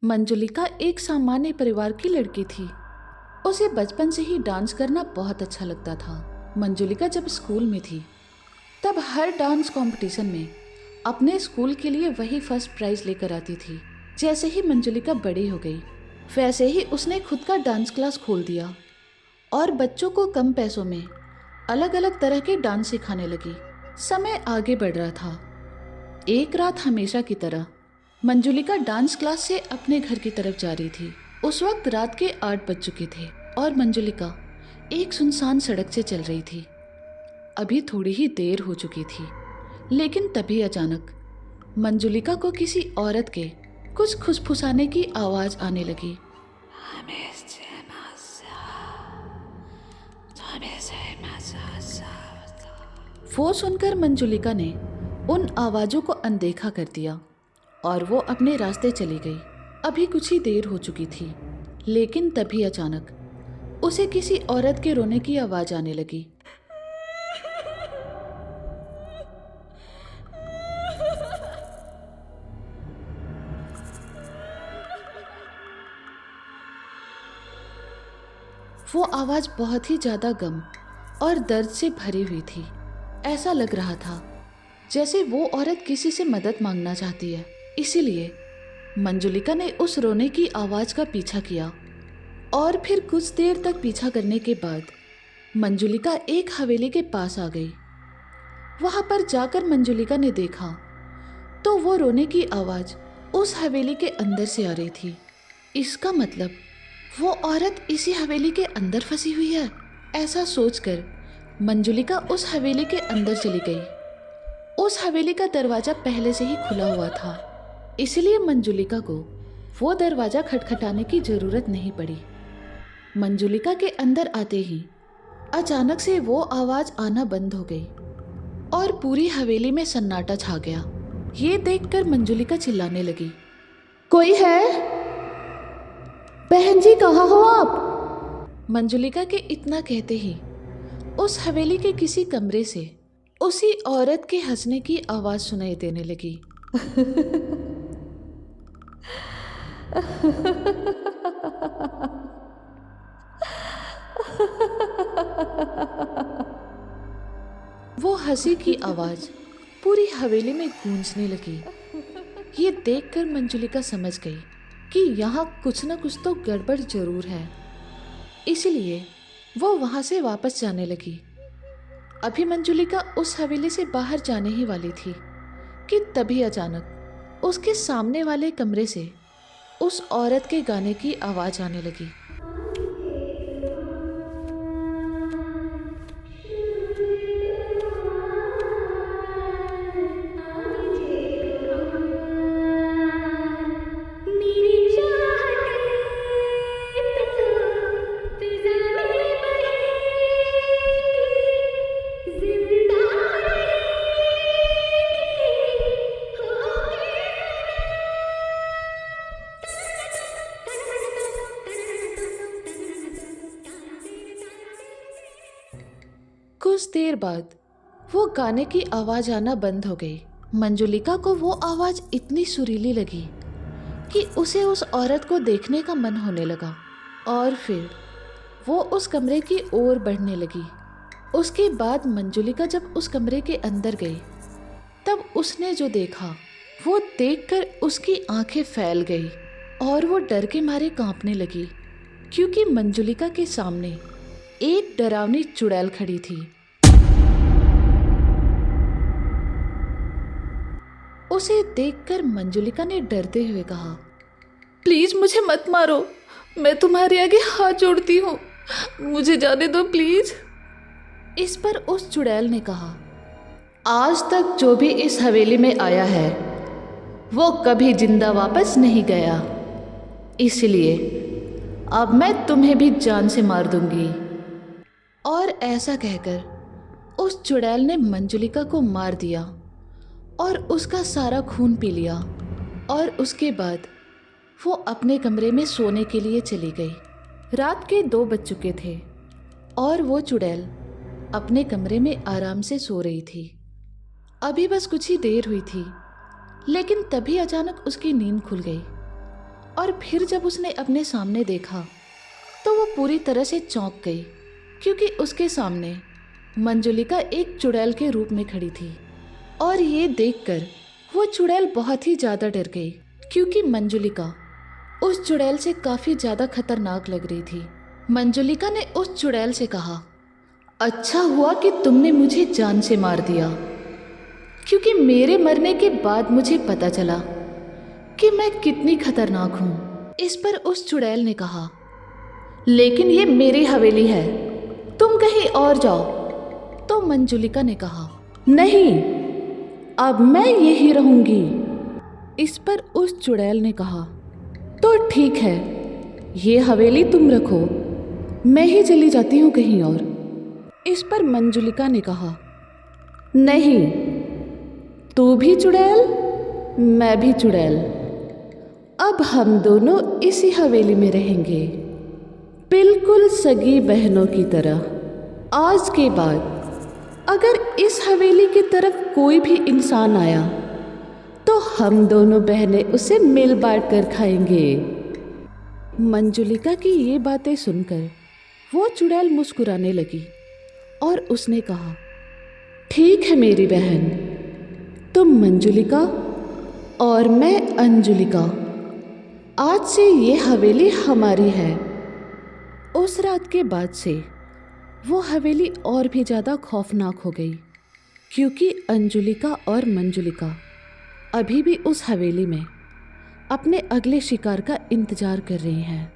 मंजुलिका एक सामान्य परिवार की लड़की थी। उसे बचपन से ही डांस करना बहुत अच्छा लगता था। मंजुलिका जब स्कूल में थी तब हर डांस कंपटीशन में अपने स्कूल के लिए वही फर्स्ट प्राइज लेकर आती थी। जैसे ही मंजुलिका बड़ी हो गई वैसे ही उसने खुद का डांस क्लास खोल दिया और बच्चों को कम पैसों में अलग अलग तरह के डांस सिखाने लगी। समय आगे बढ़ रहा था। एक रात हमेशा की तरह मंजुलिका डांस क्लास से अपने घर की तरफ जा रही थी। उस वक्त रात के 8 बज चुके थे और मंजुलिका एक सुनसान सड़क से चल रही थी। अभी थोड़ी ही देर हो चुकी थी, लेकिन तभी अचानक मंजुलिका को किसी औरत के कुछ फुसफुसाने की आवाज आने लगी। वो सुनकर मंजुलिका ने उन आवाजों को अनदेखा कर दिया और वो अपने रास्ते चली गई। अभी कुछ ही देर हो चुकी थी, लेकिन तभी अचानक उसे किसी औरत के रोने की आवाज आने लगी। वो आवाज बहुत ही ज्यादा गम और दर्द से भरी हुई थी। ऐसा लग रहा था जैसे वो औरत किसी से मदद मांगना चाहती है। इसीलिए मंजुलिका ने उस रोने की आवाज का पीछा किया और फिर कुछ देर तक पीछा करने के बाद मंजुलिका एक हवेली के पास आ गई। वहां पर जाकर मंजुलिका ने देखा तो वो रोने की आवाज उस हवेली के अंदर से आ रही थी। इसका मतलब वो औरत इसी हवेली के अंदर फंसी हुई है। ऐसा सोचकर मंजुलिका उस हवेली के अंदर चली गई। उस हवेली का दरवाजा पहले से ही खुला हुआ था, इसलिए मंजुलिका को वो दरवाजा खटखटाने की जरूरत नहीं पड़ी। मंजुलिका के अंदर आते ही अचानक से वो आवाज आना बंद हो गई और पूरी हवेली में सन्नाटा छा गया। ये देखकर मंजुलिका चिल्लाने लगी, कोई है? बहन जी कहाँ हो आप? मंजुलिका के इतना कहते ही उस हवेली के किसी कमरे से उसी औरत के हंसने की आवाज सुनाई देने लगी। वो हंसी की आवाज पूरी हवेली में गूंजने लगी। ये देखकर मंजुलिका समझ गई कि यहाँ कुछ न कुछ तो गड़बड़ जरूर है। इसलिए वो वहां से वापस जाने लगी। अभी मंजुलिका उस हवेली से बाहर जाने ही वाली थी कि तभी अचानक उसके सामने वाले कमरे से उस औरत के गाने की आवाज आने लगी। कुछ देर बाद वो गाने की आवाज आना बंद हो गई। मंजुलिका को वो आवाज इतनी सुरीली लगी कि उसे उस औरत को देखने का मन होने लगा और फिर वो उस कमरे की ओर बढ़ने लगी। उसके बाद मंजुलिका जब उस कमरे के अंदर गई तब उसने जो देखा वो देखकर उसकी आंखें फैल गई और वो डर के मारे कांपने लगी, क्योंकि मंजुलिका के सामने एक डरावनी चुड़ैल खड़ी थी। उसे देखकर मंजुलिका ने डरते हुए कहा, प्लीज मुझे मत मारो, मैं तुम्हारे आगे हाथ जोड़ती हूँ, मुझे जाने दो प्लीज। इस पर उस चुड़ैल ने कहा, आज तक जो भी इस हवेली में आया है वो कभी जिंदा वापस नहीं गया, इसलिए अब मैं तुम्हें भी जान से मार दूंगी। और ऐसा कहकर उस चुड़ैल ने मंजुलिका को मार दिया और उसका सारा खून पी लिया और उसके बाद वो अपने कमरे में सोने के लिए चली गई। रात के 2 बज चुके थे और वो चुड़ैल अपने कमरे में आराम से सो रही थी। अभी बस कुछ ही देर हुई थी, लेकिन तभी अचानक उसकी नींद खुल गई और फिर जब उसने अपने सामने देखा तो वो पूरी तरह से चौंक गई, क्योंकि उसके सामने मंजुलिका एक चुड़ैल के रूप में खड़ी थी। और ये देखकर वो चुड़ैल बहुत ही ज़्यादा डर गई, क्योंकि मंजुलिका उस चुड़ैल से काफ़ी ज़्यादा खतरनाक लग रही थी। मंजुलिका ने उस चुड़ैल से कहा, अच्छा हुआ कि तुमने मुझे जान से मार दिया, क्योंकि मेरे मरने के बाद मुझे पता चला कि मैं कितनी खतरनाक हूँ। इस पर उस चुड़ैल ने कहा, लेकिन ये मेरी हवेली है, तुम कहीं और जाओ। तो मंजुलिका ने कहा, नहीं, अब मैं यही रहूंगी। इस पर उस चुड़ैल ने कहा, तो ठीक है, ये हवेली तुम रखो, मैं ही चली जाती हूँ कहीं और। इस पर मंजुलिका ने कहा, नहीं, तू भी चुड़ैल, मैं भी चुड़ैल, अब हम दोनों इसी हवेली में रहेंगे, बिल्कुल सगी बहनों की तरह। आज के बाद अगर इस हवेली की तरफ कोई भी इंसान आया तो हम दोनों बहनें उसे मिल बांट कर खाएंगे। मंजुलिका की ये बातें सुनकर वो चुड़ैल मुस्कुराने लगी और उसने कहा, ठीक है मेरी बहन, तुम मंजुलिका और मैं अंजुलिका, आज से ये हवेली हमारी है। उस रात के बाद से वो हवेली और भी ज़्यादा खौफनाक हो गई, क्योंकि अंजुलिका और मंजुलिका अभी भी उस हवेली में अपने अगले शिकार का इंतज़ार कर रही हैं।